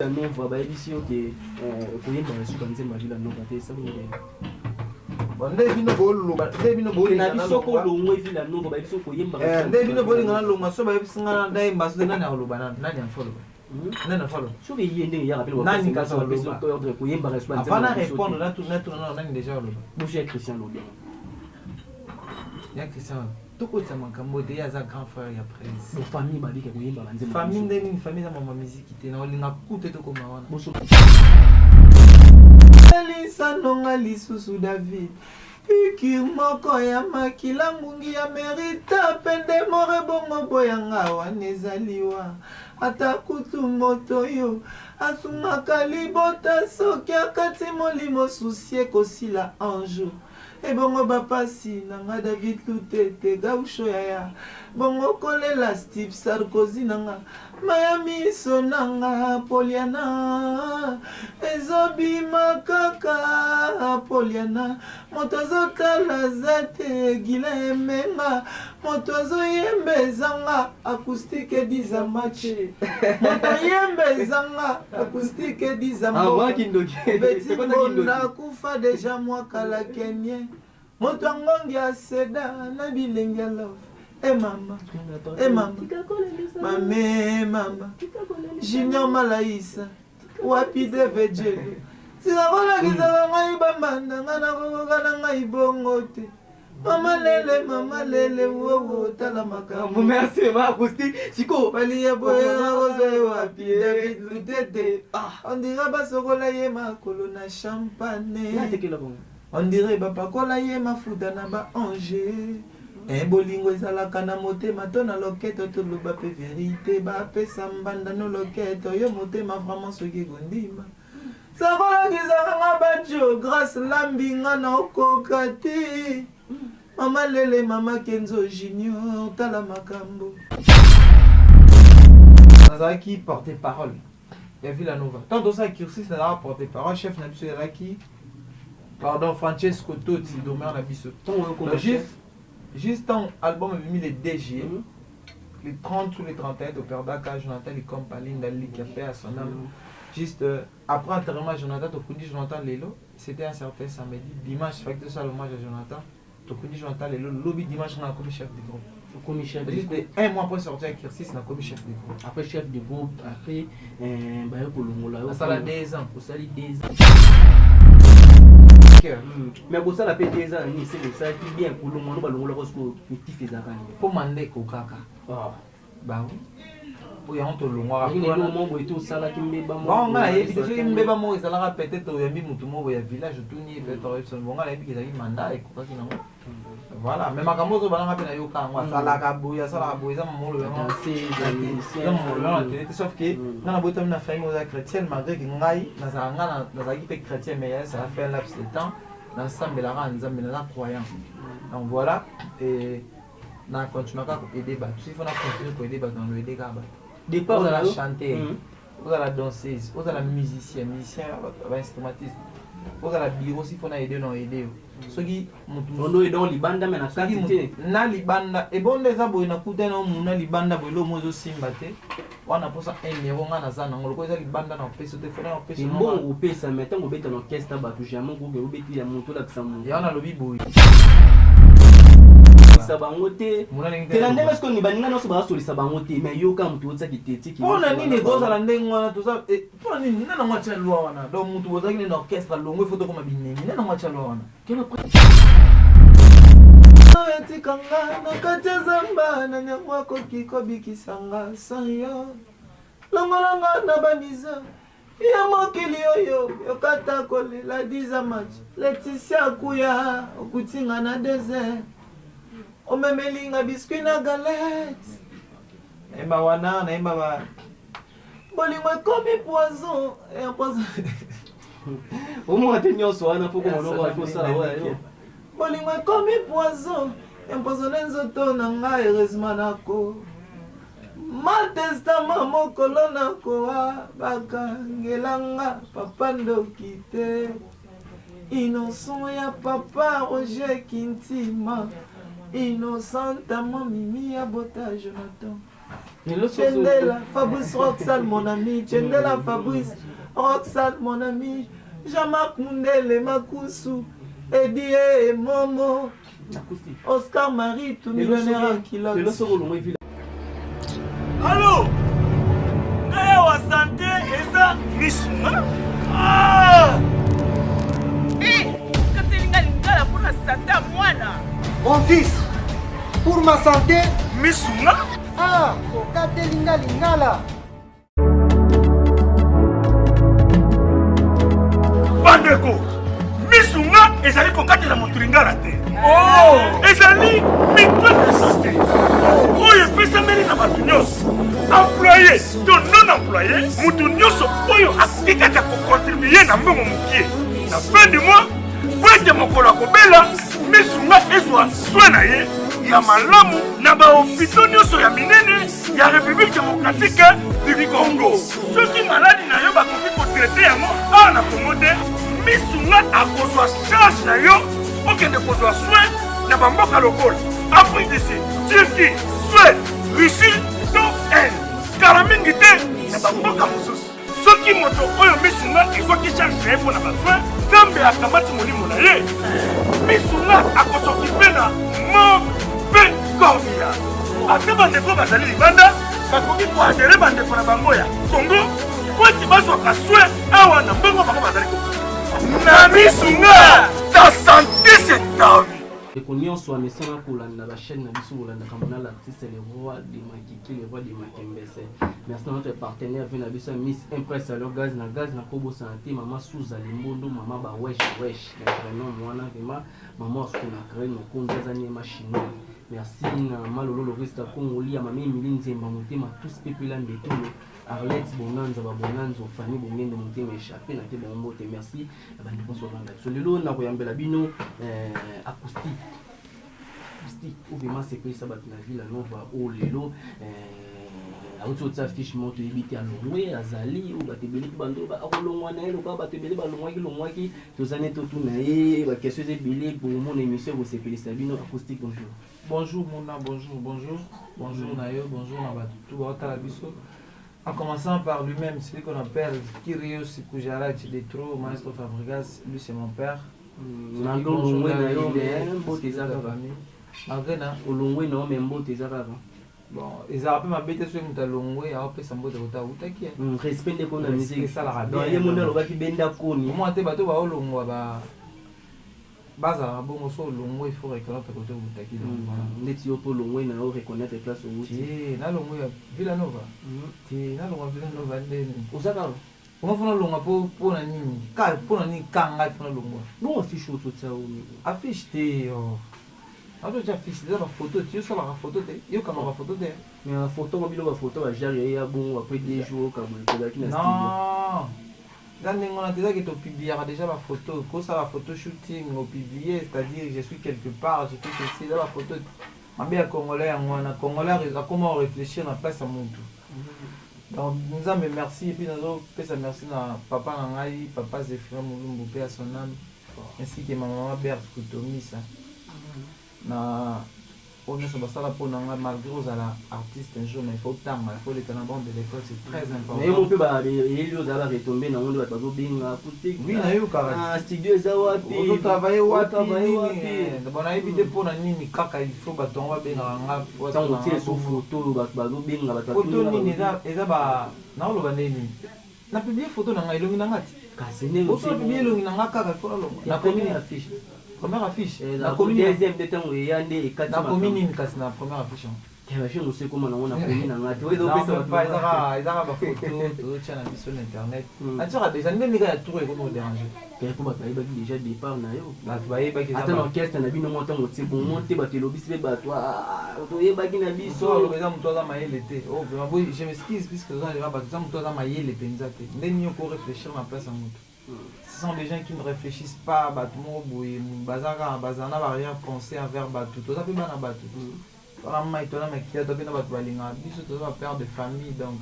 Nova bayebiso ke koyemba suka nzemba vila Nova te ça vous ndebino na biso ko longwe vila Nova bayebiso koyemba ndebino bolinga na longa so bayebisinga ndayemba so nani akoloba nani afolo nani afolo so be yende ya rappel nani ka so loba koyemba respect afana répondre là tout nani déjà loba boucher Christian Lodé ya Christian tout ça makambo de ya za grand frère ya prince bo famille babika koyemba banzemba famille ndeni famille za mama musique te na olinga kute to koma wana boso Elisa nonga lisusu David Pikir moko ya makila mungi ya merita pende more bongo boyanga wanezaliwa ata kutu moto yo asungaka libota soki akati molimo susie kosila anjo ebongo bapasi nanga David Lutete gausho yaya bongo kolela Steve Sarkozy nanga Miami sonanga Poliana ezobima kaka Poliana moto azotala zate gila emenga moto azoyembezanga acoustique diza mache moto yembezanga acoustique diza na kufa deja mwakala kenye moto angongi aseda na bilengi ya love mama mama Junior Malaisa wapi devejelo sikakolakisaka ngai bambanda nga nakokoka na ngai bongo te mama lele wowo tala makambo merci ma acoustique siko balia boyenga kozwa wapi David Lutete on dirait basokola ye makolo na champagne on dirait bapakola ye mafuta na ba ange bolingo ezalaka na motema to na loketo toloba pe vérité bapesa mbanda no loketo yo motema vraiment soki kondima sakolakisaka nga bajo grâce lambinga na okoka te mama lele mama Kenzo Junior tala makambo nazalaki porte parole ya Villa Nova tant osa cursus nazalaka porte parole chef na biso yazalaki pardon Francesco Totti domer na biso juste ton album est mis les DG, les 30 ou les 31 de Père Daka, Jonathan, les Compaline, Dali, qui a fait à son âme. Juste après enterrement, Jonathan, tu connais Jonathan Lelo, c'était un certain samedi, dimanche, fait que ça l'hommage à Jonathan. Tu connais Jonathan Lelo, lobby dimanche, on a commis chef de groupe. Juste un mois après sortir avec Kirsis, on a commis chef de groupe. Après chef de groupe, après, ça a 2 ans. Ça a 2 ans. Mais pour ça la paix des années c'est ça qui bien pour le monde balongo la ko miti fezaka ni pour mande ko kaka ba pour ya onto longwa ni le mombo et tout ça là qui mbeba mo bon nga yebi to ki mbeba mo ezalaka peut-être oyambi mutu mo ya village tuni peut-être son bonga la yebi ki zaki manda e ko kaki nango voilà mais makambo zo balanga pe na yo kangwa sala ka boya za molo ya c'est sauf que na botam na famille aux chrétienne malgré que ngai na zanga na zaki pe chrétien mais ça a fait un laps de temps l'ensemble la rang nzambe na croyant donc voilà et na continuer à aider ba si faut na continuer pour aider ba dans le aider ka ba départ de la chanter vous à la danseuse vous à la musicien instrumentiste vous à la bureau si faut na aider non aider soki mutu et dans libanda mais na quantité na libanda et bon des abo na kuta na muna libanda bolo mozo simba te wana posa enero nga na zana ngolo ko eza libanda na peso te fona na peso bon opesa mais tant obeta na orchestre ba tu jamais ko ke obeti ya mutu la kisamu ya na lobi boy sabango te tela ndenge est-ce que ni baninga no so ba solisa bango te mais yo ka mutu otsa kiteti ki pona nini goza la ndenge wana to sa pona nini nana ngwacha lwa wana do mutu ozaki na orchestre longo foto ko mabinemi nana ngwacha lwa wana kena etikanga na kati ya zamba na nyango akoki kobikisanga sanyo longolanga na bamiza ya mokili oyo yokata kolela diza match Laetitia akuya okutinga na désert omemelinga biscuit na galette naimba wana naimba ba bolingo ekomi poison omo te nyonso wana poko monoko akosala oyo bolingo ekomi poison empoisonne nzoto na ngai heureusement nako ma testament mokolo nakoa bakangelanga papa ndoki te innocent ya papa Roger Kintima innocent mimi ya bota Jonathan Chendela, Fabrice Roxane, mon ami. Chendela, Fabrice Roxane, mon ami. Jean-Marc Mundele, Makusu. Eddie Momo. Oscar Marie, tout millionnaire qui l'a. Allô? Kaya wa santé eza misuma? Ah! Katelinga lingala pour la santé à moi là. Mon fils, pour ma santé. Misuma? Ah, Katelinga lingala. Bandeko, misuma ezali kokatela moto lingala te. Oh! Ezali mito de santé. Oyo epesameli na bato nyonso. Employé to non employé, moto nyonso oyo akoki kaka kocontribue na mbongo mokie. Na fin du mois, po ete mokolo akobela, misunga ezwa soin na ye ya malamu na bahopito nyonso ya minene ya République démocratique du Congo. Soki maladi na yo bakoki kotraite yango awa na Congo te, misunga akozwa charge na yo okende kozwa soin na bamboka lokola Afrique du Sud, Turquie, Suède, Russie to Inde. Kala mingi te na bamboka mosusu. Soki moto oyo misunga ezwaki charge na ye mpo na basoin, Nzambe akamati molimo na ye, misunga akosokipe na mauvais corps. Ate bandeko bazali libanda bakoki koadere bandeko na bango ya Congo po ete bazwaka soin awa na mbongo bango bazali kokoki. Na misunga ta santé c'est ta vie. Et qu'on y en soit, mais sans pour la chaîne, la biso, la caméra, l'artiste, les rois des Makiki, les rois des Makembese. Merci à notre partenaire, Venabissa, Miss Impress, alors gaz, na Kobo Santé, maman Souza, Limbondo, maman Ba wesh, vraiment, moi, maman, ce qu'on a créé, nos comptes, des années machines. Merci, Malolo, le reste à Congoli, à mamie, Miline, Zembamoté, ma tous pépé là, béton, Arlette, Bonanza, Bonanza, Fanny, Bongen, de monter, mais échappé, n'a été bon, merci. Sur le lot, n'a pas yambé la bino, acoustique. Ou vraiment c'est que ça va la ville, on va au lelo. Autre chose, fiche monte éviter à l'ongwe, à Zali, ou à Tébélé, Bando, à l'ongwane, ou à Tébélé, l'ongwe, qui, tous années, tout naïe, qu'est-ce que c'est Bélé, pour mon émission, vous c'est Sabino acoustique, bonjour. Bonjour Mona, bonjour Nayo, bonjour Nabatou, Otalabiso. En commençant par lui-même, celui qu'on appelle Kyrios Sikujara Chidetro, Maestro Fabregas, lui c'est mon père. Bon, ils ont appelé ma bête sur une longue et après ça m'a dit que respect de la musique. Ça la dans les mondes qui benda koni. Moi te bateau ba longue ba baza bon so longue il faut reconnaître côté utaki donc neti yo po longue na o reconnaître place au wuti. Na longue Villanova. Ti na longue Villanova ndeni. Uzaka comment fona longue pour na nini? Ka pour na nini kanga fona longue. Bon affiche tout ça o. Affiche te alors j'ai affiché la photo, tu sais la photo de, yo quand la photo de. Mais la photo mobile la photo va gérer ya bon après des jours comme le qui na studio. Non. Dans on a déjà que tu publies déjà la photo, quand ça la photo shooting au publier, c'est-à-dire je suis quelque part, je fais ceci là la photo. Ma bien congolais, on a congolais, comment réfléchir dans place à mon tout. Donc nous avons merci et puis nous avons fait merci à papa Nangai, papa Zéphrin Moulumbo père à son âme, ainsi que ma maman Berthe Koutomi ça. Na on est sur la pour malgré aux artistes un jour mais il faut temps il faut les canabons de l'école c'est très important. Mais on peut pas les lieux d'aller retomber dans monde va pas bien acoustique. Oui na yo kara. Ah studio zawapi. On travailler wapi. Bon na éviter pour na nini kaka il faut baton va bien nga. Ça on tire sur photo ba bien ba photo nini eza ba na lo ba nini. Na publier photo na ngai longi na ngati. Kasene o so publier longi na ngaka ka faut lo. Na commune affiche. Première affiche. La deuxième de temps et yande et quatre. La commune kasi na première affiche. Je ne sais comment on a commune en ngati. Non pas ils ont ba photo tu as na sur internet. Atira déjà ndenge ya tour et comment déranger. Quel faut ba déjà départ na yo. Ba baye ba ki za. Attends orchestre na bino montant moti bon monter ba telobi se ba toi. To ye ba ki na biso. So le mto za mayele te. Oh vraiment je m'excuse puisque ça les ba za mto za mayele penza te. Ndenge yo ko réfléchir na place à moto. Ce sont des gens qui ne réfléchissent pas à Batou, Bazara, Bazana, rien penser envers Batou. Tout ça fait mal à Batou. Voilà, maintenant, mais qui a donné Batou Balinga, bis, tout ça père de famille. Donc,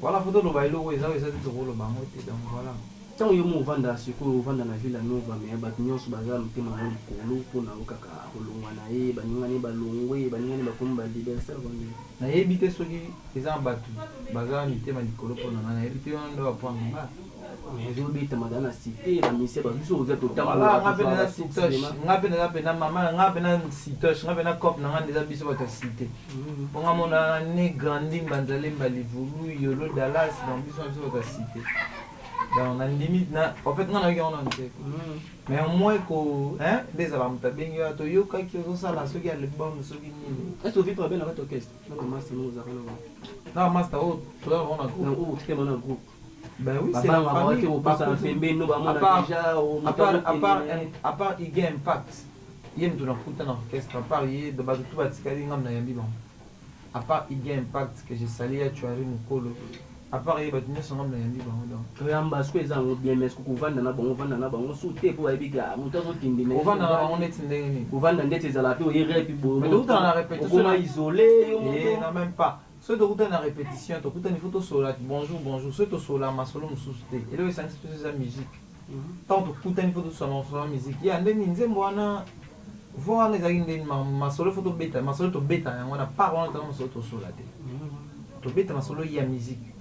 voilà, photo de Bailo, ils ont été drôles, donc voilà. ntango yo mo ovanda sikoyo ovanda na ville nova me bato nyonso baza motema na likolo mpona okaka kolongwa na ye baningani balongwe baningani bakomi balibersaire bande nayebi te soki eza bato baza mitema likolo mpona nga nayebi te wana ndo bapwanga nga ezobeta maza na cité bamisie babiso oza nga mpe naza sitoche nga mpe naza pena mama nga mpe na sitoche nga mpe na cope na nga ndeza biso bato ya cité mpo nga mona ne grandi mbanzale mbalivulu yolo dalas na biso na biso bato ya cité donc na limite na en fait nga nayoki yango na nte mais au moins ko nde ezala moto abengi yo toyokaki ozosala soki album soki nini est ovi trabe na kati orchestre naka master ozaka na master oyo tozala bango na groupe oyo otikema na groupe ben oui c'est la famille à part Ige Impact ye mutu nakuta na orchestre à part ye de bato tu batikali ngam na yambi bango à part Ige Impact que j'ai sali ya tuari mokolo à part ye bato nyonso ngam na yambi bango donc oyamba siko eza yango bien mais siko kovanda na bango so te po bayebika moto azokende ovanda na bango neti ndenge nini kovanda ndeti ezala pe oyerepi mais tokuta na répétition isolé na même pas soki tokuta na répétition tokutani fo tosola bonjour soki tosola masolo mosusu te eloko esangisi mpe eza musique ntango tokutani fo tosola masolo ya musique ya ndeni nzembo wana vo wana ezalaki ndeni masolo fo tobeta masolo tobeta yango na part wana tanga masolo tosola te tobeta masolo ya musique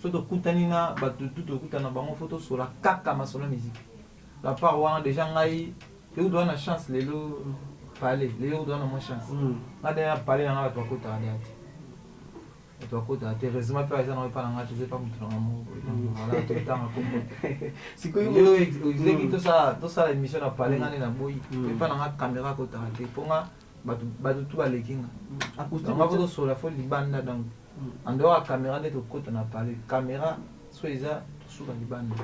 soki tokutani na bato tu tokutana na bango fo tosola kaka masolo ya musique la part wana déjà ngai eutu wana chance lelo pale lelo eutu wana mwa chance nga dena pale nanga bato bakotaka dea te tokota te heureusement mpe eza na epa na nga toza epa motu nanga moko voilà totanga kombo sikoyo ezeki tosala émission na pale nga nde na boyi epa na nga caméra akotaka te mpo nga bato tu baleki nga nga fo tosola fo libanda donc en dehors ya caméra nde tokota na pale caméra so eza tosuka libanda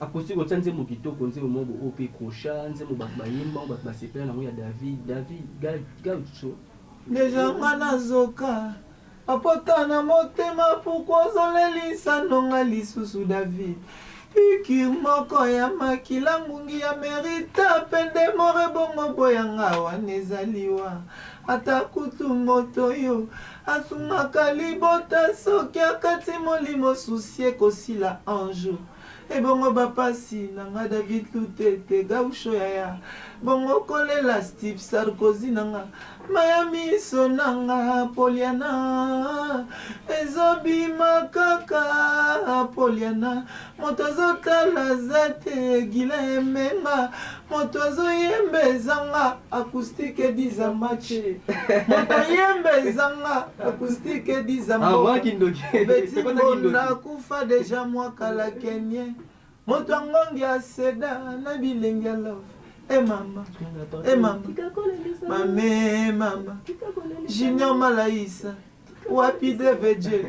acoustique otia nzembo kitoko nzembo moko oyo mpe krocha nzembo bato bayimba bato basepela nango ya david gaucho deja nga nazoka apota na motema pourkoi ozolelisa ndonga lisusu david pikir moko ya makila ngungi ya merita pende more bongo boyanga wana ezaliwa ata kutu moto oyo asungaka libota soki akati molimo susi ekosila anjour ebongo bapasi nanga david lutete gausho yaya bongo kolela steve sarkozy nanga mayamiso nanga poliana ezobima kaka poliana moto azotala za te gila emenga moto azoyemba ezanga acoustique ediza mache moto yemba ezanga acoustique ediza betingonda kufa deja mwakala kenye moto angongi aseda na bilengi ya love mama mama junior malaisa wapi devejelo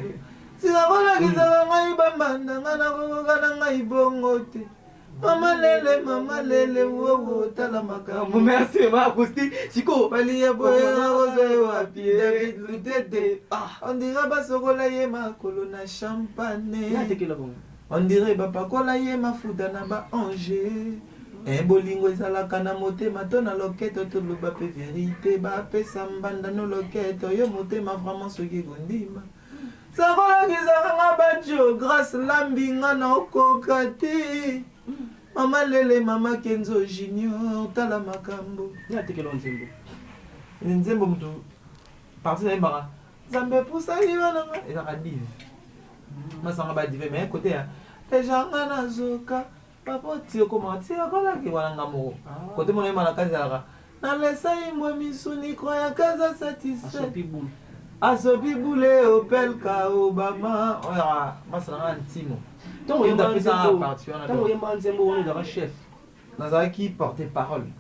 sikakolakisaka ngai bambanda nga nakokoka na ngai bongo te mama lele wowo tala makambo merci ma acoustique siko balia boyanga kozwa ye wapi david lutete ondira basokola ye makolo na champagne ondire bapakola ye mafuta na baange bolingo ezalaka na motema to na loketo toloba mpe verité bapesa mbanda no loketo yo motema vraiment soki ekondima sakolakisaka nga bajo grâce lambinga na okoka te mama lele mama kenzo junior tala makambo nzembo mutu parti nayembaka nzambe pusali wananga ezaka dive masanga badive mais kote ya deja nga nazoka papoti okoma ti akolaki wananga moko kote mona yemana kazi alaka nalesa imbwe misuni kroya kaza satisfait asopi bule opelka obama oya masananga ntimo ntango oyemba nzembo wana ozalaka chef nazalaki porte parole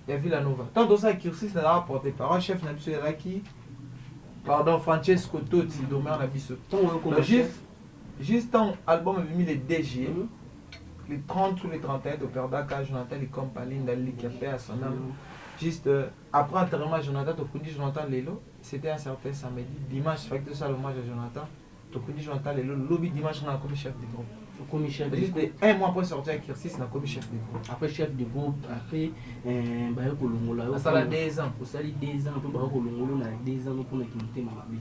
ya villanova ntango tozala cursus nazalaka porte parole chef na biso ezalaki pardon francesco toti domer na biso juste tant album ebimi le 2 juillet les 30 ou les 31 toperdaka Jonathan Likom Palinda Likapé à son âme juste après enterrement Jonathan tokundi Jonathan lelo c'était un certain samedi dimanche fait que ça l'hommage à Jonathan tokundi Jonathan lelo lobby dimanche on a comme chef de groupe comme chef de groupe un mois après sortir avec Kirsis na comme chef de groupe après chef de groupe après ba ko longola ça la 2 ans pour ça les 2 ans pour ba ko longolo na 2 ans pour na kimotema mabe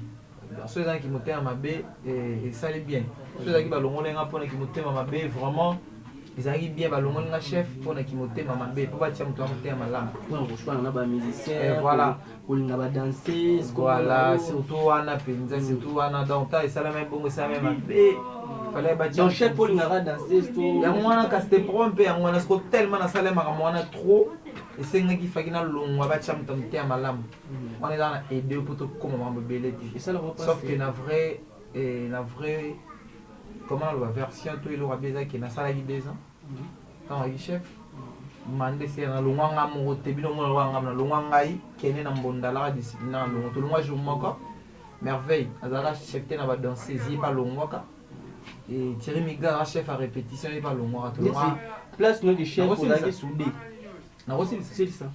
ceux qui motema mabe et ça allait bien ceux qui ba longola nga pour na kimotema mabe vraiment ezalaki bien balongoli nga chef mpona kimotema mabe mpo batia moto ya motema malamu mpona koshwana na bamusicien voilà kolinga badanseuse voilà surtout wana mpenza surtout wana donc ta esalama bongo esalama mabe fallait batia donc chef olingaka danseuse to yango wana kasi te pro mpe yango wana siko tellement nasalemaka mwana trop esengaki faki nalongwa batia moto ya motema malamu wana eza na aide mpo tokóma makambo ebele te sauf que na vrai comment la version tout il aura bien qui na sala qui 2 ans quand il chef mandé c'est na longanga mo tebino mo longanga na longanga yi kene na mbondala discipline na longo to longwa jour moko merveille azara chef te na ba danseuse yi pas longwaka et Thierry Miga chef à répétition yi pas longwaka to longwa place no du chef pour la soudé na aussi c'est ça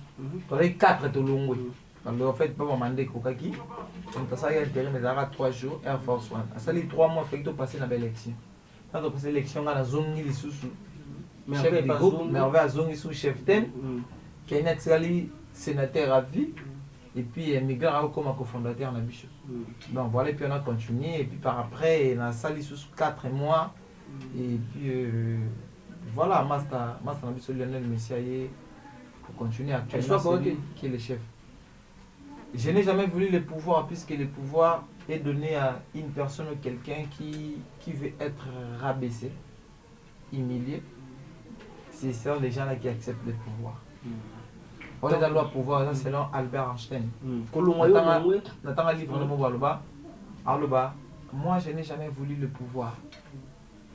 pour les 4 to longwe en fait pas mandé kokaki donc ça y a intérêt mais azara 3 jours Air Force One ça les 3 mois fait que passer na élection quand on passe l'élection on a zongi les sous chef du groupe merveille à zongi sous chef thème Kenneth Sali sénateur à vie et puis Miguel comme cofondateur na bicho donc voilà et puis on a continué et puis par après on a sali sous 4 mois et puis voilà master na bicho Lionel Messiaye pour continuer actuellement qui est le chef. Je n'ai jamais voulu le pouvoir puisque le pouvoir est donné à une personne ou quelqu'un qui veut être rabaissé, humilié. C'est ça les gens là qui acceptent le pouvoir. On est dans la loi pouvoir, ça selon Albert Einstein. Nathan a livre de Aloba. Moi je n'ai jamais voulu le pouvoir.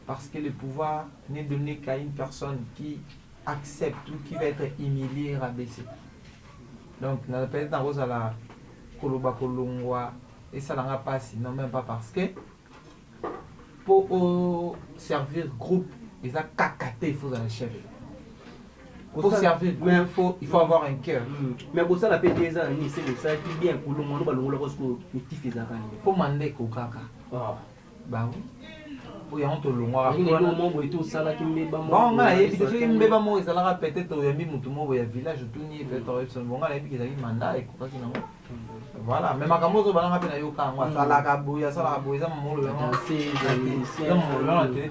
Parce que le pouvoir n'est donné qu'à une personne qui accepte ou qui va être humilié, rabaissé. Donc, on appelle dans Rose à la Koloba Kolongwa et ça n'a pas si, non, même pas parce que pour servir groupe, ils ont cacaté, il faut un chef. Pour servir groupe, il faut avoir un cœur. Mais pour ça, la PTZ, c'est ça qui bien pour le monde, pour demander Kokaka. Bah oui. Oui, on te le voit. Bon, mbeba mo ezalaka peut-être oyambi mutu mo ya village tuni peut-être bon ngala ebi ezali mandat et quoi kina voilà mais makambo zo balanga pe na yoka ngwa salaka boya salaka boya za molo yango c'est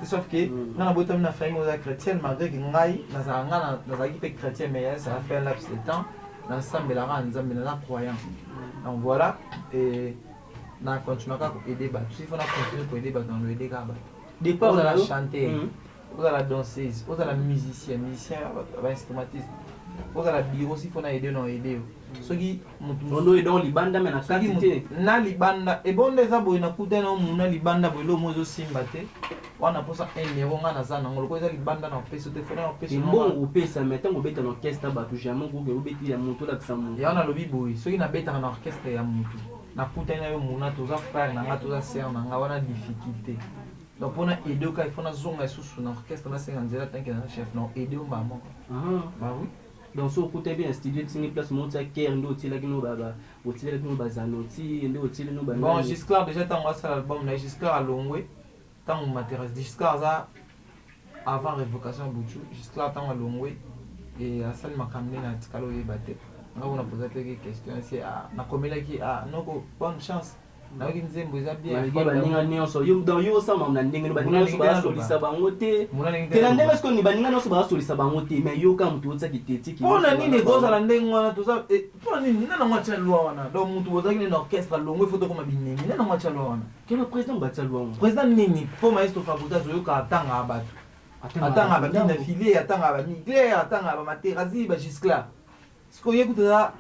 sauf que na botam na famille oza chrétienne malgré que ngai na za ngana na za ki chrétien mais ça a fait un laps de temps na sambela ka nzambe na croyant donc voilà et na continuer à aider ba si faut na continuer pour aider ba dans le aider ka ba départ à la chanter vous à la danseuse vous à la musicien instrumentiste vous à la bureau si faut na aider non aider ceux qui on est dans libanda mais na quantité na libanda et bon les abo na kuta na muna libanda bo lo mozo simba te wana posa enero nga na zana ngolo ko za libanda na peso te fona peso bon opesa metango beta na orchestre ba tu jamais ko ke obeti ya moto la ksamu ya na lobi boy ceux qui na beta na orchestre ya moto na kuta na yo muna to za frère na nga to za sœur na nga wana difficulté. Donc pour aider quand il faut na zonga sous orchestre na 50 000 tant que chef non aider au maman. Bah oui. Donc ce côté bien studio tini place monte à Caire ndo tila kino baba otila kino bazanoti ndo otila no bana. Bon Giscard déjà tant moi ça l'album na Giscard à Longwe tant m'intéresse Giscard ça avant révocation Bouchou Giscard tant à Longwe et à salle makamne na tikalo yebate. Nga on a posé quelques questions c'est na komela ki noko bonne chance. Na oki nzembo eza bien baninga nyonso yo dans yo sama na ndenge no baninga nyonso basolisa bango te tena ndenge siko ni baninga nyonso basolisa bango te mais yo ka mutu otsa kiteti ki pona nini goza la ndenge wana toza pona nini nana mwacha lwa wana donc mutu ozaki na orchestre longo foto koma binengi nana mwacha lwa wana kena président batsa lwa wana président nini po maestro faculté zo yo ka atanga abatu atanga ba bina filer atanga ba migler atanga ba materazi ba Gisclar siko yekuta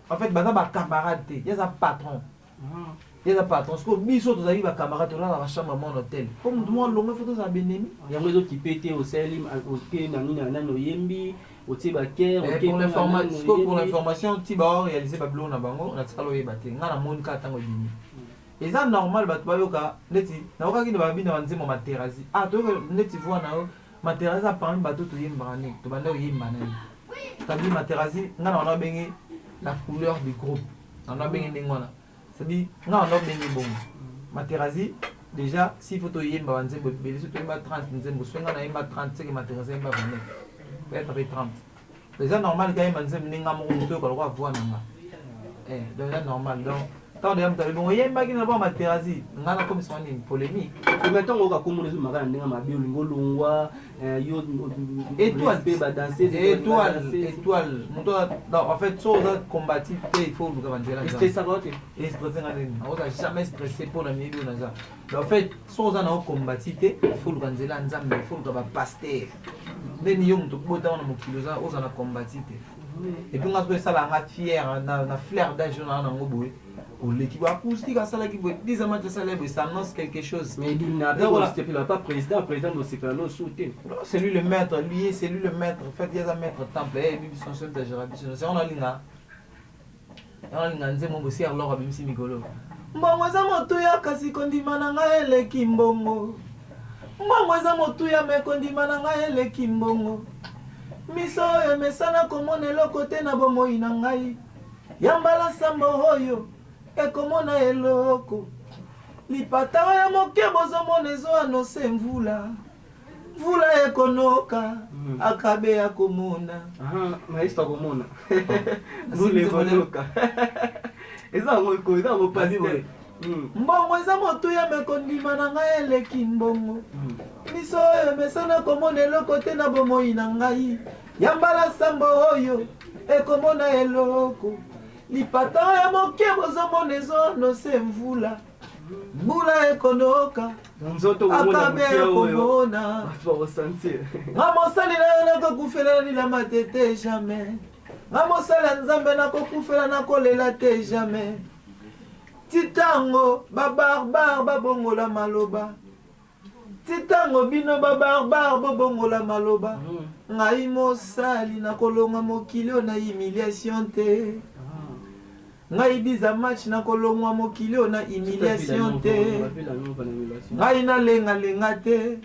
en fait baza ba camarade te yaza patron il y a pas parce que biso to zali ba camarade to la chambre mon hôtel comme tout monde longue photo za benemi ya mwezo kipete au selim au ke na nini na no yembi au tiba care pour l'information tiba réaliser ba blon na bango na tsalo yebate ngana mon ka tango dini et ça normal ba to yoka neti na oka kini ba bina wanzemo materazi to neti voix na materazi parmi ba to yemba ni to banda yemba na tabi materazi ngana wana bengi la couleur du groupe on a bengi ngona. C'est-à-dire, non, bon. Materazi, déjà, si faut y aller, on va 30, on va 30, c'est que Materazi va venir. Peut-être 30. Déjà, normal, quand même, on va voir. Déjà, normal. Donc, tant de yam talibon oyembaki na ba materasi ngana comme ça une polémique et maintenant on va communiquer sur makana ndinga mabi olingo longwa yo étoile ba danser étoile en fait so za combatif il faut nous avancer là c'est ça va et stressé ngani on va jamais stressé pour la mieux na ça en fait so za na combatif il faut nous avancer là nzambe il faut nous ba pasteur ndeni yo mtu bota na mokilo za oza na combatif et puis on a ça la fière na flair d'âge na ngo boy ou l'équipe acoustique à ça là qui boy 10 ans de ça là ça annonce quelque chose mais il n'a pas président de Sécrano soutien c'est lui le maître lui c'est lui le maître en fait il y a un maître temple et bibi son seul d'agirabi c'est on a linga nze mo si alors abimsi mikolo mbongo za moto ya kasi kondima na nga eleki mbongo mbongo za moto ya me kondima na nga eleki mbongo miso emesana komona eloko te na bomoi na ngai yambala sambo oyo ekomona eloko lipata ya moke bozomona ezoanose mvula mvula ekonoka akabe akomona maisha akomona mvula ekonoka eza ngo pasi mbongo eza moto ya mekondima na ngai eleki mbongo miso oyo emesana komona eloko te na bomoi na ngai yambala sambo oyo ekomona eloko lipata ya moke bozomona ezonose mvula mvula ekonoka akabe akomona nga mosali na yo nakokufela nilama te te jamais nga mosali ya nzambe nakokufela nakolela te jamais titango babarbare babongola maloba titango bino babarbare bobongola maloba ngai mosali nakolonga mokili oyo na humiliation te ngai biza match nakolongwa mokili oyo na humiliation te ngai nalengalenga te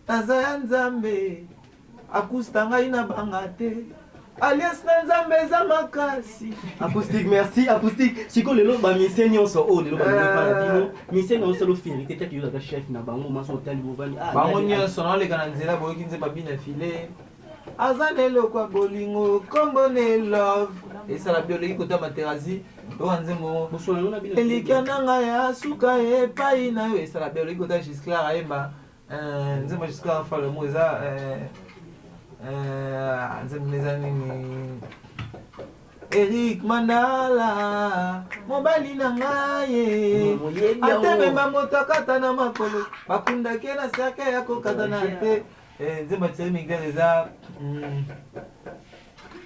naza ya nzambe akusta ngai na banga te alias na nzambe eza makasi acoustique merci acoustique siko lelo ba mise nyonso o lelo ba bino mise nyonso lo vérité te ki yo ka chef na bango maso otali bovani bango nyonso na leka na nzela boyoki nze babina file aza lelo kwa bolingo kombo ne love esala biologi kota materasi oyo nzembo elika na ngai ya suka epai na yo esala biologi kota gisclar ayemba nzembo gisclar fale mo eza nzembo nini Eric Mandala mobali na ngai atemema moto akata na makolo bakundaki na sake ya kokata na te nzembo tseli migdal eza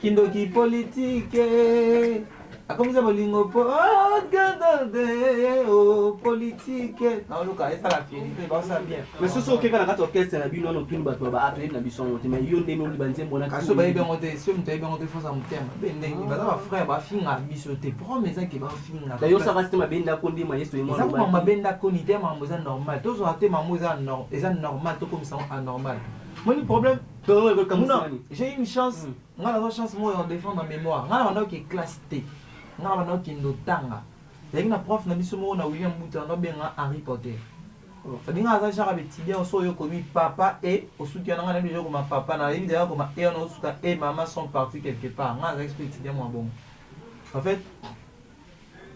kindoki politike akomisa bolingo po politique naoluka esala fiérité baosa bien mais soso okeka na kati orchestre na bino wana otuni bato atoyebi na biso yango te mais yo ndenge oliba nzembo na kaso bayebi yango te so moto ayebi yango te fosa motema be ndenge baza bafrère bafinga biso te problème ezaki bafinga da yo osaka te mabe ndako ndima yesu eza kuma mabe ndako ni te makambo eza normal tozwaka te makambo eza normal tokomisa yango anormal moni problème j'ai une chance nga nazwa chance moyo ya défendre mémoire nga na bandaki classe te nga na bandaki ndotanga ezalaki na prof na biso moko na William Buta nabenga Harry Potter c'est-à-dire nga aza genre bétidien so oyo komi papa et osuki na nga na biso koma papa na yebi d'ailleurs koma et on osuka et maman sont partis quelque part nga aza expliqué étudiant moi bon en fait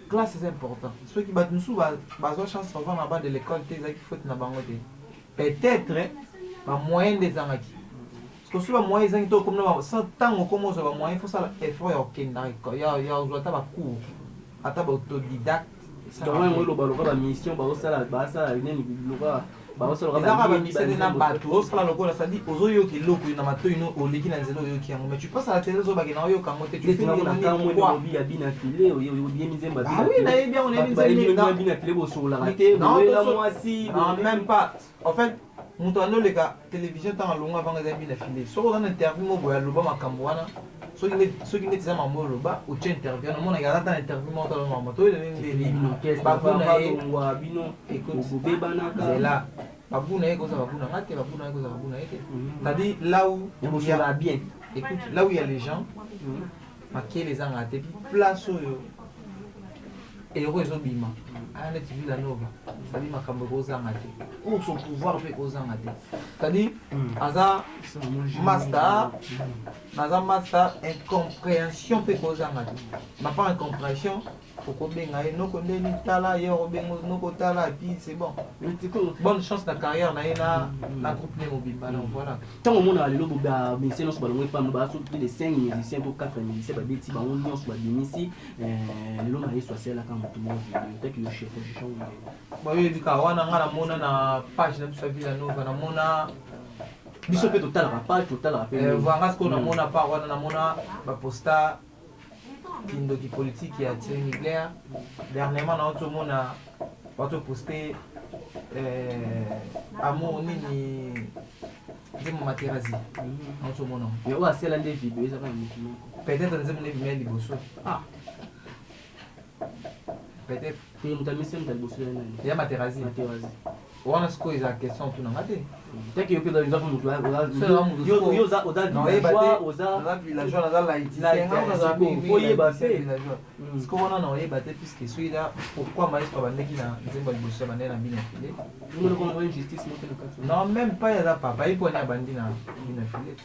classe c'est important ceux qui battent nous bazwa chance souvent na bas de l'école te ezalaki faute na bango te peut-être ba moyen des angaki parce que ba moyen ezangi to comme na sans tango comme ça ba moyen faut ça effort ya okenda ya uzwata ba cours ata ba autodidacte ça va ngo lo ba lo ba mission ba osala nini lo ba osala ba mission na bato osala lokola ça dit ozoyoki loko na matoyi no oleki na nzelo yoki yango mais tu passes à la télé zo ba na yo kango te tu fais na kango mo bi abina file o bien mizemba ah oui na bien on est bien file bo sola te non la moisi même pas en fait moto andoleka télévision ntango alongo avanga eza bina file soki oza na interview moko ya loba makambo wana soki neti eza mambo oloba otia interview wana omonaka aza ta na interview moko tala mambo toyelengela babuna ye koza babuna nga te babuna ye koza babuna ye te c'est-à-dire là où il y a bien écoute là où il y a les gens makele ezanga te puis place oyo eloko ezobima aya neti Villanova c'est-à-dire makambo ekozanga te ou son pouvoir mpe ekozanga te c'est-à-dire aza master naza master incompréhension mpe ekozanga te ma part incompréhension okobenga ye noko ndeni tala ye obengo noko tala puis c'est bon. Bonne chance na carrière na ye na groupe ne mobimba donc voilà. Tant au monde a lelo boba mais c'est non so balongwe pas ba so de 5 musiciens to 4 musiciens ba beti ba on nyonso ba binisi lelo na yeso asela kama tout le monde peut que le chef de chambre ba yo dika wana ngala mona na page na biso Villa Nova na mona biso pe total rappel voilà ce qu'on a mona pa wana na mona ba posta kindo ki politique ya Thierry Mugler dernièrement na auto mona bato poster amour nini Nzembo Materazi na auto mona mais wa sela des vidéos ça va peut-être Nzembo ne vient liboso peut-être que mutamisi mtaliboso ya Materazi wana siko eza question tu na ngate peut-être que dans les enfants mutu yo za oza villageois na za laïcité foyer ba fait siko wana na oyeba te puisque celui-là pourquoi maestro bandeki na Nzembo liboso bande na bina filé nous on une justice non même pas ya papa il poni bandi na bina filé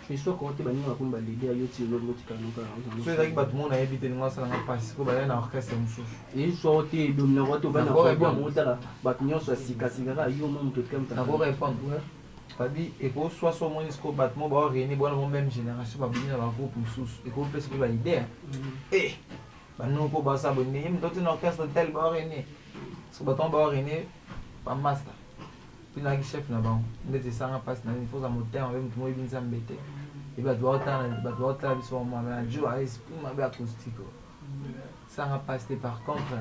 je suis côté bani na kumba leader yo ti lolo ti kanuka so ezaki bato mona yebi te ningo asala nga pasi siko bale na orchestre mosusu et so te domina wato bana ko motala bato nyonso asika sika yo mo muto kam ta ko répondre c'est-à-dire eko soit so moni siko bato mo ba réunir bona mo même génération ba bini na ba groupe mosusu eko pesa pe ba idée bano ko ba sa bonne yim dote na orchestre tel ba réunir so bato ba réunir ba master puis na chef na bango ndete sanga passe na il faut ça moteur avec mo yibinza mbete et bato ba biso mo na jo a esprit ma be acoustique sanga passe par contre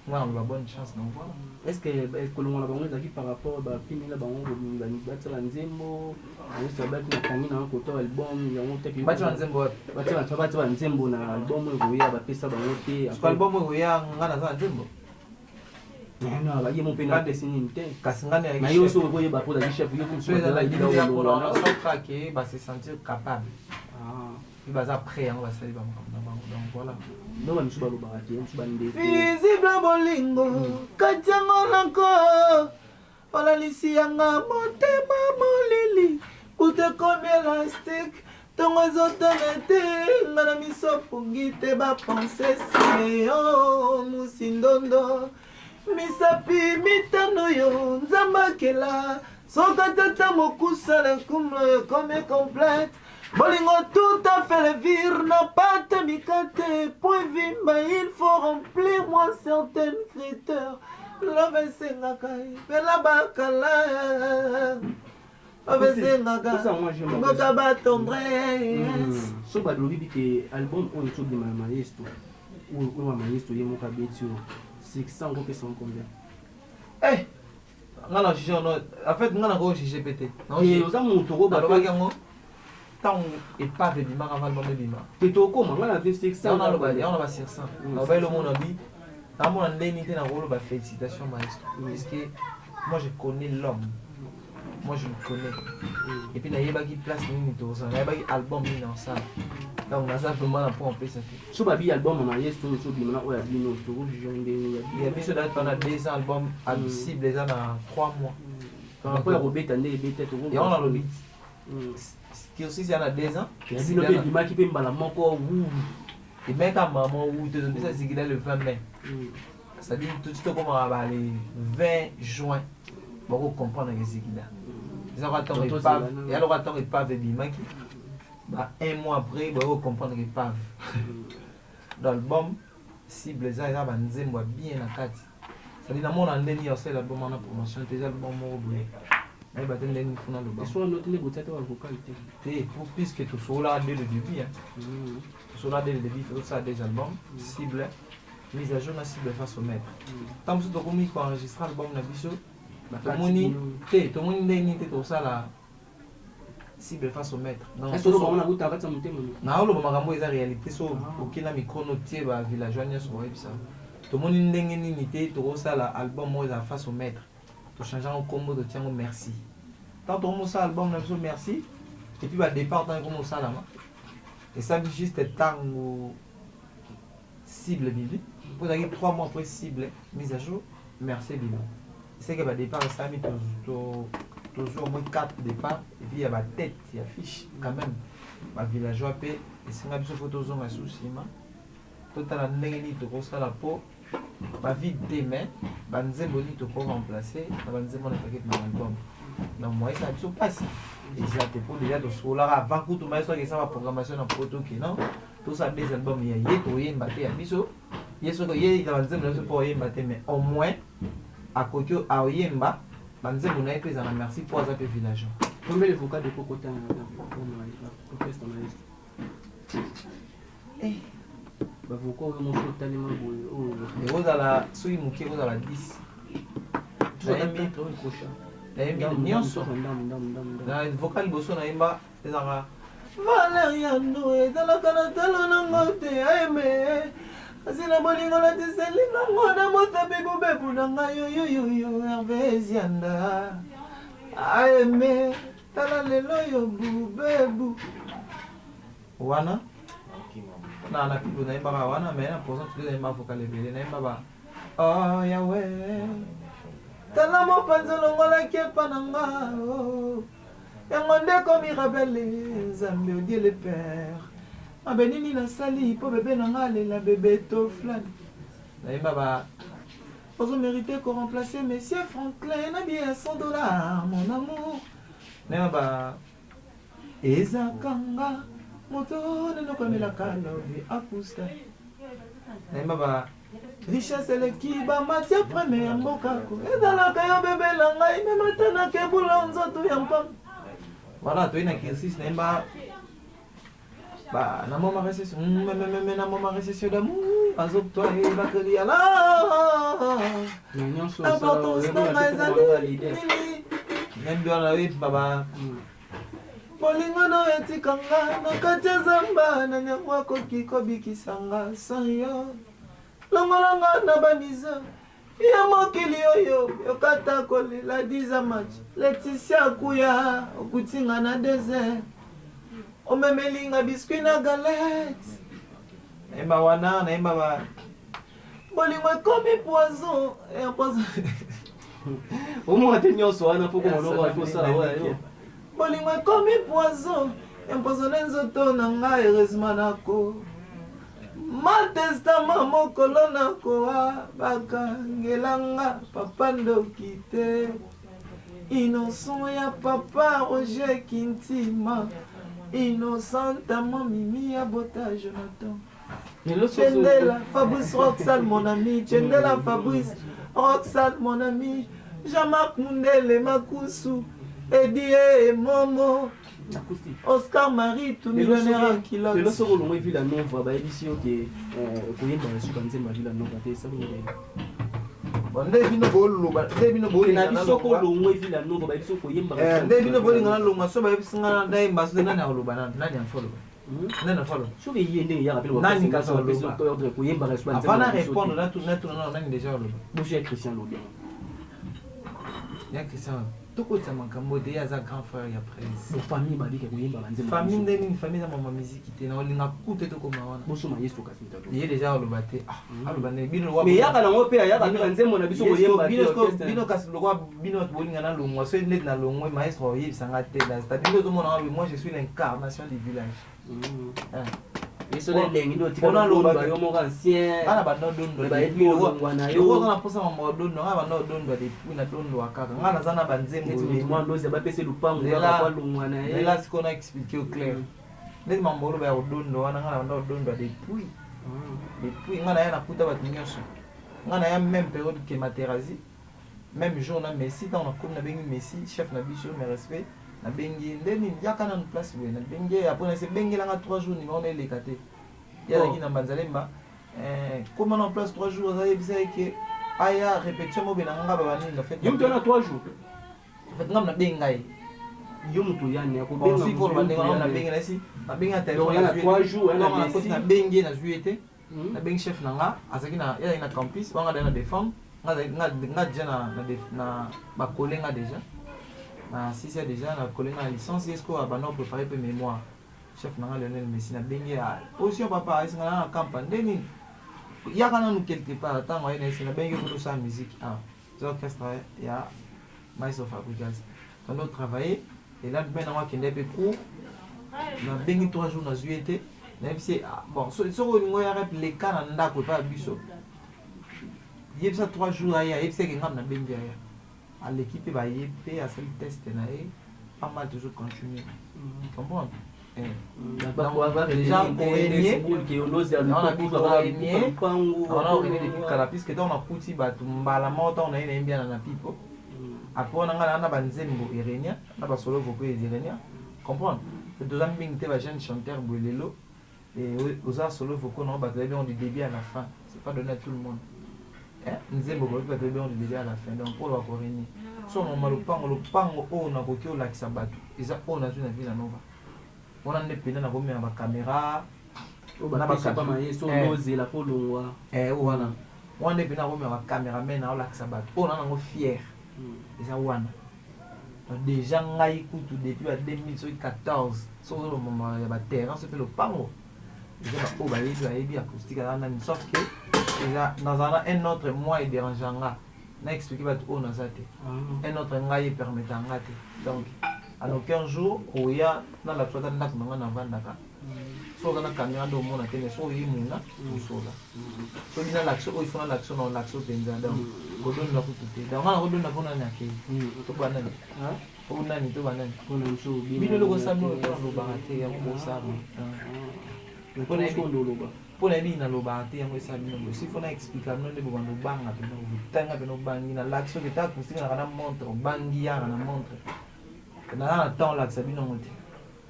moi on a bonne chance non voilà est-ce que l'on a bango zaki par rapport ba pini la bango ba ni batela Nzembo on se bat na tangi na ko to album ya on teki batela Nzembo batela Nzembo na album ko ya ba pesa bango te album ko ya ngana za Nzembo non ba yemo pena desini te kasingane ya na yo so ko ba pour la chef yo ko so la idée pour la que va se sentir capable il va après on va salir donc voilà non ba misuba lo ba te misuba ndete visible bolingo katango nako wala lisianga motema molili ute comme élastique tongo zotonete ngana miso pungite ba penser c'est musindondo misapi mitano yo nzambakela soka tata mokusala kumlo yo comme complète bolingo tout à fait le vire na pate mikate point vimba il faut remplir moi certains critères love sengaka pela bakala love sengaka ngota ba tendresse so ba lobi bite album on to de maestro ou maestro yemo ka betio 600 euros sont combien? Eh, ngana jige no en fait ngana ko jige pété. Non, oza moto ba ba yango tant et pas de bima avant le bima. Peto ko ngana 600 on a ba 600. On va le mon ami. Na mon ndeni te na rolo ba félicitations maestro. Parce que moi je connais l'homme. Moi je le connais. Et puis na yeba ki place ni to ça. Na yeba ki album ni dans ça. Donc na ça vraiment na pour en plus ça. So ba bi album na yeso so bi na o ya bi no to jonde il y a mis date on a 2 albums admissibles les ans dans 3 mois. Quand après Robert ndé bete to et on a le beat. Qui aussi il y en a 2 ans. Il y a bi no be ma ki pe mbala moko wu. Et même quand maman wu te donne ça c'est qu'il a le 20 mai. Ça dit tout de suite comme on va le 20 juin. Pour comprendre que c'est qu'il a. Ils ont attendre épave. Et alors attendre épave et bimaki. Bah, un mois après, vous allez comprendre que pas. Dans l'album, cible ça, il y a un Nzembo bien à 4. Ça dit, dans mon année, il y a aussi l'album en promotion, il y a l'album au bout. Il y a un album dans le bas. Et soit l'autre négociateur vocal. Pour plus que tout soit là dès le début. Tout soit là dès le début, il faut ça des albums, cible, mise à jour, la cible face au maître. Tant que tu as enregistré l'album, tout le monde est tout ça là. Cible face au maître. Est-ce que on a goûté à ça monter mon. Na olo makambo eza réalité so okina micro no tie ba villageois nyonso ba yebisa. To moni ndenge nini te to sala album mo eza face au maître. To changer en combo de tiango merci. Tant to mo sa album na biso merci et puis ba départ tant comme ça là. Et ça juste tango cible bibi. Pour d'ailleurs 3 mois après cible mise à jour merci bibi. C'est que ba départ ça mi toujours au moins 4 départs et puis il y a ma tête qui affiche quand même ma villageois paix et c'est une photo zone à sous-ciment totala ndenge nini tokosala po bavide te mais banzembo nini tokoremplace na banzembo na pakete na album na moyen ça biso mpasi ezala te mpo deja tosolaka avant kutu mai soki eza baprogrammation na poto ke non tosala des album ya ye toyemba te ya biso ye soki ye na banzembo na biso mpo oyemba te mais au moins akoki aoyemba banzembo na ye mpe eza na merci mpo aza mpe village combien de vocales de kokota na orchestre na yesu bavoka oyo moso otalema boye oyo ekozala soki moke ekozala 10 nayembi nyonso na vocal liboso nayemba ezaka valeriano ezalaka na talo nango te aeme asi na bolingo natiselingango na motapi bobebu na ngai yoyoyoyo herve ezianda aeme tala lelo yo bubebu wana na pipo nayembaka wana mais na pourcent tude nayemba vocal ebele nayemba ba oh yawe tala mopanzi olongolaki epa na nga yango nde komi rabele nzambe odie le père mabe nini nasali mpo bebe na nga alela bebe to flani nayemba ba ozomérite koremplace monsieur Franklin na bie ya $100 mon amour nayemba ba ezakanga moto nenokomelaka lovi akusta nayemba ba richesse eleki bamatia preme ya mbokako ezalaka yo bebela ngai mematanaka ebula nzoto ya mpam voilà toyi na kirsis nayemba na moma récession na moma récession d'amour azoktoa ebakeli ala importance nanga ezali nini nayembi wana oyeba ba bolingono etikanga na kati ya zamba na nyango akoki kobikisanga san yo longolanga na bamiza ya mokili oyo yokata kolela 10 match Laetitia akuya okutinga na désert omemelinga biskuit na galette nayemba wana nayemba ba bolingo ekomi poison omona te nyonso wana mpo komonoko akosala oyo bolingo ekomi poison empoisonne nzoto na ngai heureusement nako matestama mokolo nakoa bakangelanga papa ndoki te innocent ya papa Roger Kintima innocentama mimi ya bota Jonathan Chendela Fabrice Roxal mon ami Chendela Fabrice Roxal mon ami Jean-Marc Mundele Makusu Edie Momo Oscar Marie tout millionnaire kilo lelo soko olongwe Villa Nova bayebisi yo ke koyemba na suka nzemba Villa Nova te esalonge nde bino boluba nde bino bolinga na biso ko olongwe Villa Nova bayebisi yo koyemba nde bino bolinga na longa so bayebisi nga ndayemba so nani akoloba nani afoloba nani afoloba soki ye ndenge yaka pele nani kasi oloba ordre koyemba na suka nzemba avant na répondre na tout nani déjà oloba bouche Christian Lodin ya Christian tokotisa makambo te ye aza grand frère ya presse famille babike koyemba banzemba famille nde nini famille eza mama miziki te na olinga ku te tokoma wana bosoma yesu kasi mitato ye déjà aloba te aloba ndenge bino mais yaka nango mpe ayaka mpe banzembo na biso koyemba bino kasi lokwa bino bolinga na longwa so neti na longwe maestre oyebisanga te c'est-à-dire bino tomonanga moi je suis l'incarnation du village mpona loba yo moko ancien ana bandodondoyokoza na mposa mama odondo nga bandodondwa depuis nadondwa kaka nga naza na banzembo bapesi lupango balongwa na ye ela sikoyo na explique au clair ndeti mambo oloba ya odondo wana nga na banda odondwa depuis nga na ya nakuta bato nyonso nga na ya même période ke Materazzi même jour na Messi ntango nakomi nabengi Messi chef na biso mes respect nabengi nde nini yaka nanu place boye nabengi apres nase bengelanga 3 jours nimero na eleka te yazalaki na Banzalemba koma na place 3 jours azayebisa eke aya répétition mobe na nga babanini fait yo mtu ana 3 jours fait ngam nabengi ngai yo mutu yani nabengi nasi nabengi na téléphone na 3 jours nabengi na juillet te nabengi chef na nga azalaki na campus wanga dana défendre nga déjà na bakole nga déjà na 6 ans déjà na collègue na licence est-ce qu'on a bana préparé pour mémoire chef nanga Lionel Messi na bengi a position papa est-ce nga na campagne ndeni ya kana nous quelque part tant ouais na bengi pour sa musique orchestre ya maestro Fabregas on a travaillé et là maintenant moi qui n'ai pas cours na bengi 3 jours na juillet même si bon soko lingo ya rep les cas na ndako pa biso yebisa 3 jours aya yebisa ke ngam na bengi aya à l'équipe va yebé à faire test na e pas mal toujours continuer comprendre déjà puisque donc on a kuti batu mbala mota on a une bien na pipo après on a na banzembo irenia na ba solo voko irenia comprendre que deux amis te ba jeune chanteur bolelo et aux solo voko non ba très bien du début à la fin c'est pas donné à tout le monde nzembo ba très bien du début à la fin donc pour la corenia so on ma le pango o na koki o la kisabatu eza on a une vie na nova on a des pena na komi na ba caméra na ba kapa mayeso noze la polongwa wana on a des pena na komi na ba caméraman na o la kisabatu on a ngo fier eza wana déjà ngai kutu depuis 2014 sur le moment ya ba terrain se fait le pango déjà ba o ba yebi acoustique là na sauf que déjà dans un autre mois il dérangeanga na expliquer ba on a ça un autre ngai permetanga donc à aucun jour oya na la flotte na kuma na vandaka so kana caméra do mona tene so yimuna usola so dina l'action o ifuna l'action non l'action penza donc godon la kutu donc na godon na kona nyake to banani o nani to banani kona nso bino loko sabno to barate ya ko sabu ko ne ko ndoloba pour les bina lo barate ya ko sabno si fona expliquer non de bando banga pe no tanga pe no bangi na l'action que ta kusinga na kana montre bangi ya na montre na temps là sabino monte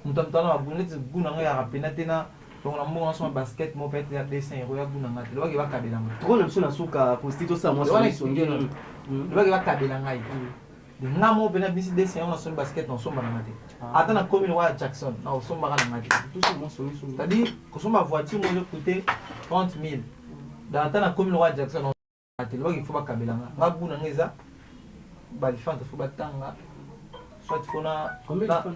mutantana abuneti guna nga ya rapena tena donc na mbongo so basket mo peut être dessin ya guna ngati lo ba kabela ngo to na suna suka postito sa moi so ngelo lo ba kabela ngai de ngamo pena bisi dessin on so basket no so mbana ngati ata na commune wa Jackson na so mbana ngati tout ça moi so c'est-à-dire ko so ma voiture mo coûter 30,000 dans ata na commune wa Jackson no ngati lo il faut ba kabela nga guna ngeza bali fanta faut batanga soit fona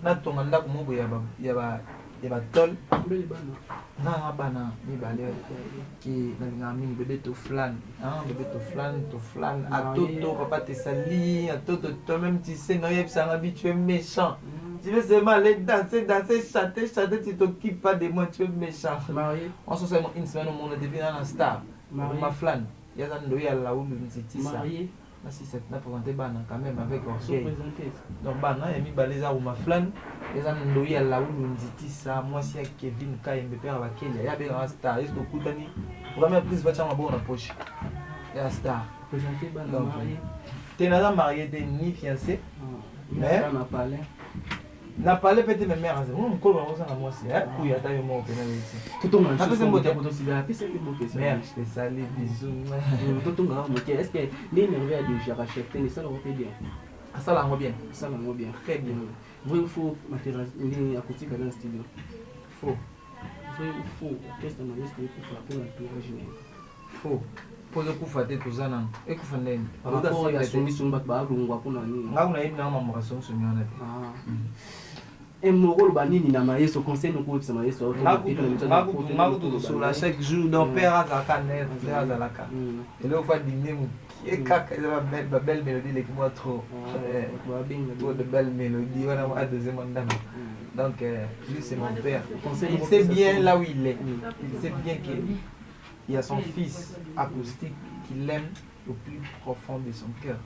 na tonga ndako moko ya ba tol na bana mibale ki na mingi bébé to flan bébé to flan à toto papa te sali à toto toi-même tu sais non yep ça habitué méchant tu veux seulement aller danser chanter tu t'occupes pas de moi tu es méchant marié on se sait une semaine au monde depuis un star ma flan ya za ndo ya la ulu ntitisa marié na si c'est na présenter bana quand même avec orgueil donc bana ya mi baleza ou ma flan eza ndo ya la ulu ntitisa moi si Kevin Kayembe père bakeli ya be un star est ko kutani première prise va chama bon na poche ya star présenter bana marié tena marié ni fiancé mais na parler peut-être même mère c'est mon colo on ça moi c'est pour y attendre moi que na ici tout on a c'est bon pour aussi là c'est beau que ça mère je te salue bisous tout on a OK est-ce que les nerveux à déjà racheter ça leur fait bien ça la bien très bien vous faut matériel ni acoustique dans le studio faux qu'est-ce que on est pour frapper la tour faux pour le coup faté tout ça non et coup fandé rapport ya songi sumba ba lungwa kuna nini nga una ibna mama makaso sunyana emoro banini na mayeso conseil no ko sama yeso auto sur la chaque jour donc père azaka net frère azalaka et là on fait dîner et kaka la belle mélodie les moi trop de belles mélodies on a deuxième mandat donc lui c'est mon père il sait bien là où il est il sait bien que il y a son fils acoustique qui l'aime au plus profond de son cœur.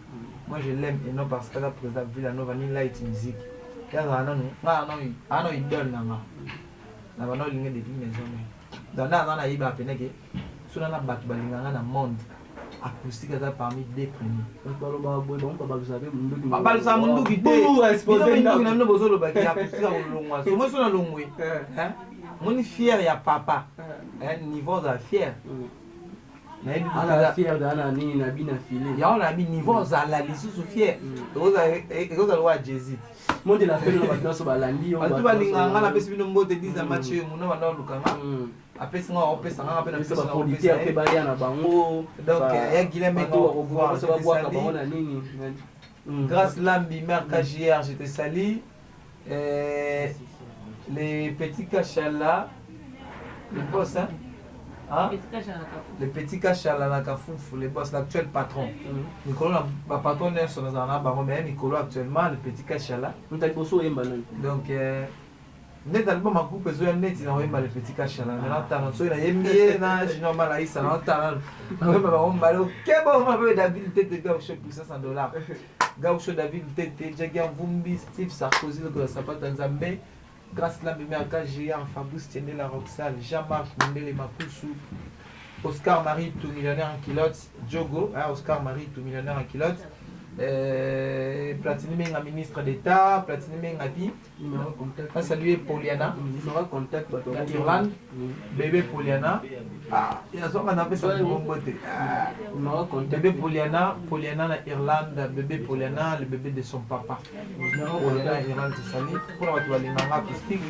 Moi je l'aime et non parce que la président Villanova ni light music. Il donne na bana linga depuis maison. Dans na iba peneke suna na bat balinganga na monde acoustique ça parmi des premiers. Baba ça mundu ki te exposer na no bozolo ba ki acoustique longwa. So mo suna longwe. Mon fier ya papa. Niveau de fier. ala fier dana ni na bina filé ya on a mis niveau za la lisusu fier ekoza lwa jésus monde la fele na bato balandi on ba linganga na pesi bino mbote 10 match muno bana lukanga apesi nga opesa nga pe na pesi ba producteur pe ba ya na bango donc ya Guilherme ngo revoir ça va boire ka bango nini grâce Lambi mère KJR je te salue les petits cachala le boss hein le petit cachala na kafufu le boss l'actuel patron Nicolas ba patron Nelson na ba mais Nicolas actuellement le petit cachala on t'a bosso yemba donc net album à coupe zo net na wemba le petit cachala na tana so na yemie na jino mala isa na tana na wemba ba on balo kebo ma be David tete gaucho pour $500 gaucho David tete Jagier Vumbi Steve Sarkozy le sapata Nzambe grâce la bébé AKG en Fabrice Tiende la Roxal Jean-Marc Mundele Makusu Oscar Marie tout millionnaire en culotte Diogo Oscar Marie tout millionnaire en culotte Platini Menga ministre d'État, Platini Menga dit, on saluer Poliana, Irlande, bébé Poliana, il y a son qu'on appelle ça bon beauté. Bébé Poliana, Poliana na Irlande, bébé Poliana, le bébé de son papa. Poliana Irlande de Sali, pour la toile acoustique,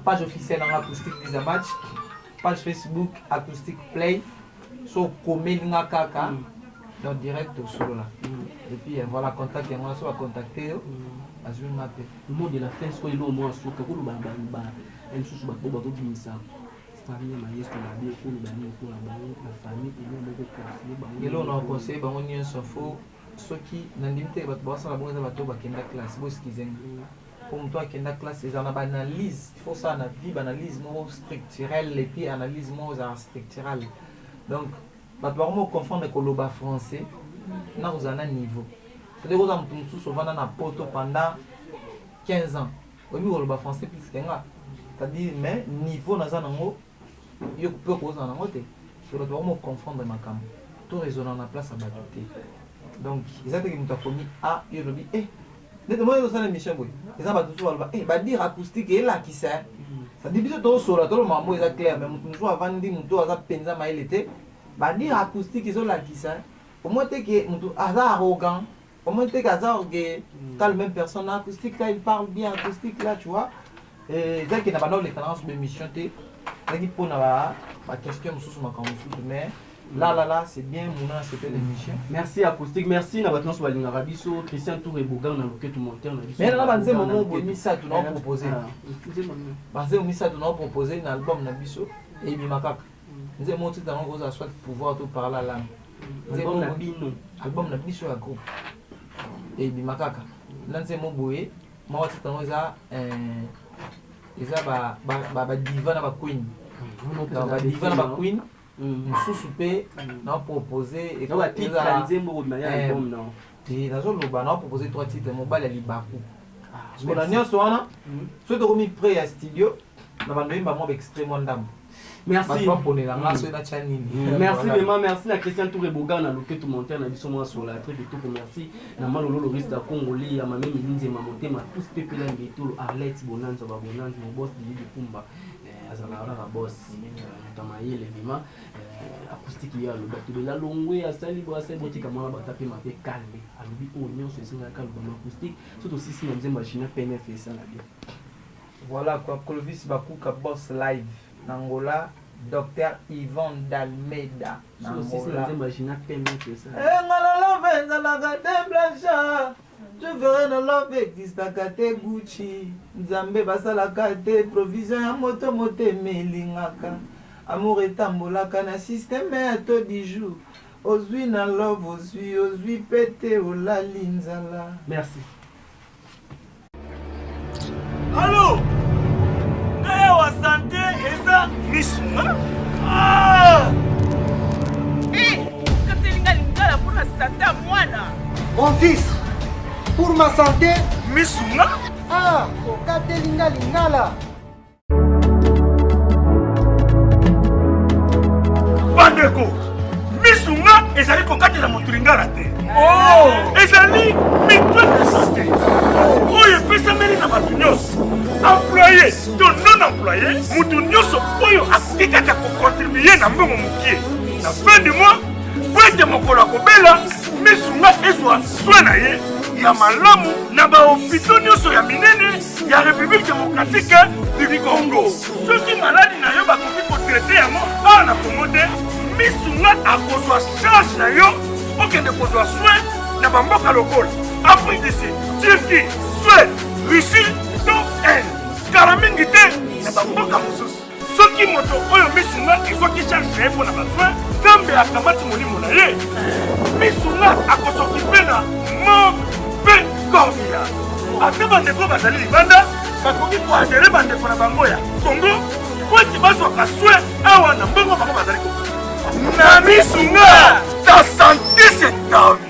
page officielle en acoustique des match, page Facebook acoustique play, so Komelinga Kaka. Donc direct au solo là. Et puis voilà, contact et moi soit contacter à jouer ma paix. Le mot de la fin soit il au moins sur que vous ba un sous ba ba to binisa. Famille ma yesto la bien ko ba ni ko la famille et nous beaucoup conseiller ba. Et là on a conseillé ba on y un sofo ceux qui n'indimité ba ba ça la bonne ba to ba kenda classe bo skizen. Pour toi kenda classe c'est une analyse, il faut ça na vie analyse mo structurelle et puis analyse mo structurelle. Donc bah tu vas confondre avec le bas français na vous en a niveau c'est-à-dire que vous avez tout souvent dans la poto pendant 15 ans oui le bas français plus que nga c'est-à-dire mais niveau na zanango yo peut cause en ngote tu dois vraiment confondre ma cam tout résonne en place à badoter donc ils ont que nous t'a commis a yo le bi dès que moi dans cette émission boy ils ont pas tout va ba dire acoustique et là qui c'est ça dit biso to so la to mambo ils clair mais nous avant dit nous aza penza ma il était bah dire acoustique ils ont la qui ça au moins t'es que nous arrogant au moins t'es que quand le même personne acoustique là il parle bien acoustique là tu vois et dès qu'il n'a pas dans les tendances de l'émission t'es là qui pour la question sous ma camoufle mais là c'est bien mon c'était l'émission merci acoustique merci na batons sur la Rabiso Christian Touré Bogan na loquet tout monter na mais là banze moment boni ça tout nous proposer banze boni ça tout nous proposer un album na biso et bimakaka nous avons montré dans nos soit pouvoir tout parler la langue. Album na biso ya groupe. Et bimakaka. Là c'est mon boye. Moi c'est dans ça ba diva na ba queen. Ba diva na ba queen. Nous souper, nous proposer et quoi titre nzembo de manière album non. Et dans le ba nous proposer 3 titres mobile ya libaku. Parce que la nyonso wana soit de remis prêt à studio na ba ndoimba mo extrêmement ndam. Merci. Merci vraiment, merci à Christian Touré Bogan na loquet tout monter na biso moi sur la très de tout merci na malolo le risque congolais ya mamemi linze ma monter ma tous peuple là tout Arlette Bonanza ba Bonanza mon boss de Kumba azala la boss tamaye le vima acoustique ya le bato de la longwe asali bo asali boti kama ba taper ma pe calme alubi o nyonso esinga calme ba acoustique surtout si si na nzemba china PNF ça na bien. Voilà quoi Clovis Bakuka boss live Angola, Dr. Yvon D'Almeida. Je verrai dans l'offre existe à Kate Gucci. Nzambe basala kate provision ya moto melingaka. Amour etambolaka na système ya to di jour. Ozwi na love ozwi pété olali nzala. Merci. Allô? Wa santé eza misuma katelinga lingala pour la santé mwana Mon fils, pour ma santé. misuma Katelinga lingala. bandeko misunga ezali kokatela moto lingala te ezali mitwene santé oyo epesameli na bato nyonso employé to non employé moto nyonso oyo akoki kaka kocontribue na mbongo mokie na fin du mois po ete mokolo akobela misunga ezwa swe na ye ya malamu na bahopito nyonso ya minene ya république démocratique du Congo soki maladi na yo bakoki kotraite yango awa na Congo te misunga akozwa charge na yo okende kozwa soin na bamboka lokola Afrique du Sud, Turquie, Suède, Russie to kala mingi te na bamboka mosusu soki moto oyo misunga ezwaki charge na ye mpo na basoin nzambe akamati molimo na ye misunga akosokipe na mo mpe korbia ate bandeko bazali libanda bakoki koagere bandeko na bango ya Congo po ete bazwaka soin awa na mbongo bango bazali na misu nga ta santé c'est ta vie.